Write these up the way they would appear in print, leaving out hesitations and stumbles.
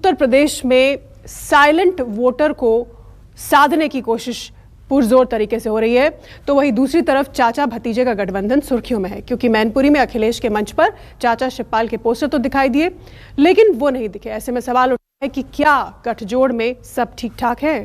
उत्तर प्रदेश में silent voter को साधने की कोशिश पुरजोर तरीके से हो रही है, तो वहीं दूसरी तरफ चाचा भतीजे का गठबंधन सुर्खियों में है, क्योंकि मैनपुरी में अखिलेश के मंच पर चाचा शिवपाल के पोस्टर तो दिखाई दिए, लेकिन वो नहीं दिखे। ऐसे में सवाल उठा है कि क्या गठजोड़ में सब ठीक ठाक है?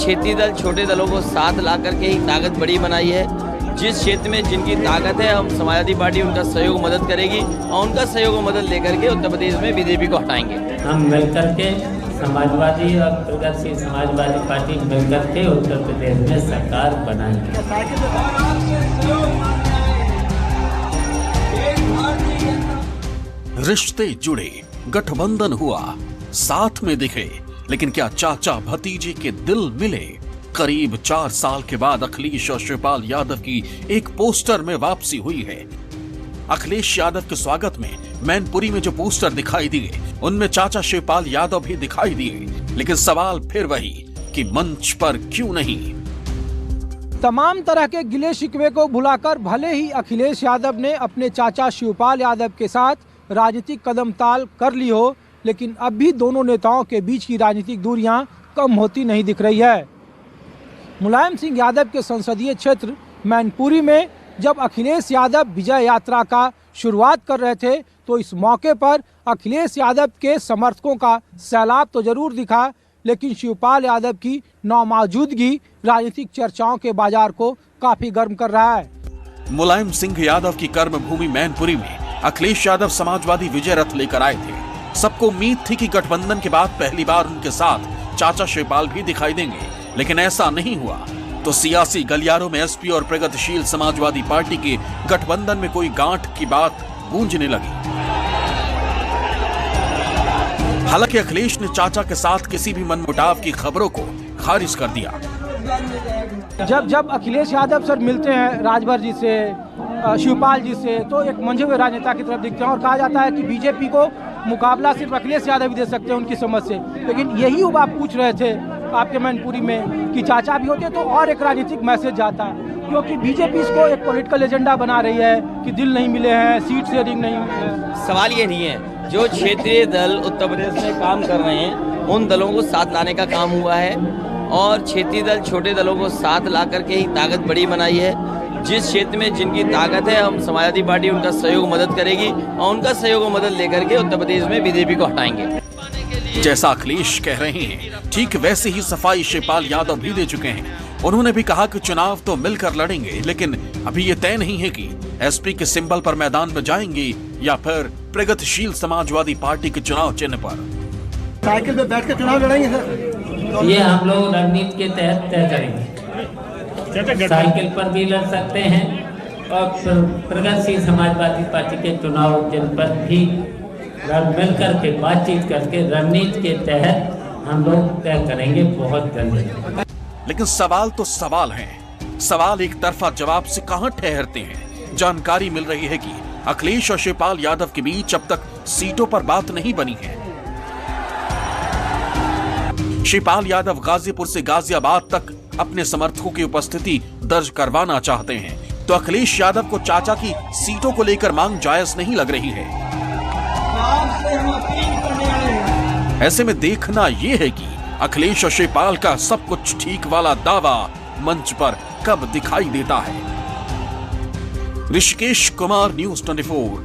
क्षेत्रीय दल छोटे दलों को साथ ला करके ही ताकत बड़ी बनाई है। जिस क्षेत्र में जिनकी ताकत है, हम समाजवादी पार्टी उनका सहयोग मदद करेगी और उनका सहयोग मदद लेकर के उत्तर प्रदेश में बीजेपी को हटाएंगे। हम मिलकर के समाजवादी और प्रगतिशील समाजवादी पार्टी मिलकर के उत्तर प्रदेश में सरकार बनाएंगे। रिश्ते जुड़े, गठबंधन हुआ, साथ में दिखे, लेकिन क्या चाचा भतीजे के दिल मिले? करीब 4 साल के बाद अखिलेश और शिवपाल यादव की एक पोस्टर में वापसी हुई है। अखिलेश यादव के स्वागत में मैनपुरी में जो पोस्टर दिखाई दिए, उनमें चाचा शिवपाल यादव भी दिखाई दिए, लेकिन सवाल फिर वही कि मंच पर क्यों नहीं? तमाम तरह के गिले शिकवे को भुलाकर भले ही अखिलेश यादव ने अपने चाचा शिवपाल यादव के साथ राजनीतिक कदम ताल कर ली हो, लेकिन अब भी दोनों नेताओं के बीच की राजनीतिक दूरियां कम होती नहीं दिख रही है। मुलायम सिंह यादव के संसदीय क्षेत्र मैनपुरी में जब अखिलेश यादव विजय यात्रा का शुरुआत कर रहे थे, तो इस मौके पर अखिलेश यादव के समर्थकों का सैलाब तो जरूर दिखा, लेकिन शिवपाल यादव की नामौजूदगी राजनीतिक चर्चाओं के बाजार को काफी गर्म कर रहा है। मुलायम सिंह यादव की कर्मभूमि मैनपुरी में अखिलेश यादव समाजवादी विजय रथ लेकर आए थे। सबको उम्मीद थी कि गठबंधन के बाद पहली बार उनके साथ चाचा शिवपाल भी दिखाई देंगे, लेकिन ऐसा नहीं हुआ। तो सियासी गलियारों में एसपी और प्रगतिशील समाजवादी पार्टी के गठबंधन में कोई गांठ की बात गूंजने लगी। हालांकि अखिलेश ने चाचा के साथ किसी भी मनमुटाव की खबरों को खारिज कर दिया। जब अखिलेश यादव सर मिलते हैं राजभर जी से, शिवपाल जी से, तो एक मंझे हुए राजनेता की तरफ दिखते हैं और कहा जाता है कि बीजेपी को मुकाबला सिर्फ अखिलेश यादव ही दे सकते हैं उनकी समझ से। लेकिन यही आप पूछ रहे थे आपके मैनपुरी में कि चाचा भी होते तो और एक राजनीतिक मैसेज जाता है, क्योंकि बीजेपी इसको एक पॉलिटिकल एजेंडा बना रही है कि दिल नहीं मिले हैं, सीट शेयरिंग नहीं मिले है। सवाल ये नहीं है, जो क्षेत्रीय दल उत्तर प्रदेश में काम कर रहे हैं उन दलों को साथ लाने का काम हुआ है और क्षेत्रीय दल छोटे दलों को साथ ला करके ही ताकत बड़ी बनाई है। जिस क्षेत्र में जिनकी ताकत है, हम समाजवादी पार्टी उनका सहयोग मदद करेगी और उनका सहयोग मदद लेकर के उत्तर प्रदेश में बीजेपी को हटाएंगे। जैसा अखिलेश कह रहे हैं, ठीक वैसे ही सफाई शिवपाल यादव भी दे चुके हैं। उन्होंने भी कहा कि चुनाव तो मिलकर लड़ेंगे, लेकिन अभी ये तय नहीं है कि एसपी के सिंबल पर मैदान में जाएंगे या फिर प्रगतिशील समाजवादी पार्टी के चुनाव चिन्ह पर। साइकिल पे बैठ कर चुनाव लड़ेंगे सर? ये हम लोग रणनीति के तहत तय करेंगे। साइकिल पर भी लड़ सकते हैं और प्रगतिशील समाजवादी पार्टी के चुनाव चिन्ह पर भी मिलकर के बातचीत करके रणनीति के तहत हम लोग तय करेंगे बहुत जल्द। लेकिन सवाल तो सवाल हैं। सवाल एक तरफा जवाब से कहां ठहरते हैं? जानकारी मिल रही है कि अखिलेश और शिवपाल यादव के बीच अब तक सीटों पर बात नहीं बनी है। शिवपाल यादव गाजीपुर से गाजियाबाद तक अपने समर्थकों की उपस्थिति दर्ज करवाना चाहते हैं, तो अखिलेश यादव को चाचा की सीटों को लेकर मांग जायज नहीं लग रही है। ऐसे में देखना यह है कि अखिलेश और शिवपाल का सब कुछ ठीक वाला दावा मंच पर कब दिखाई देता है। ऋषिकेश कुमार, न्यूज़ 24,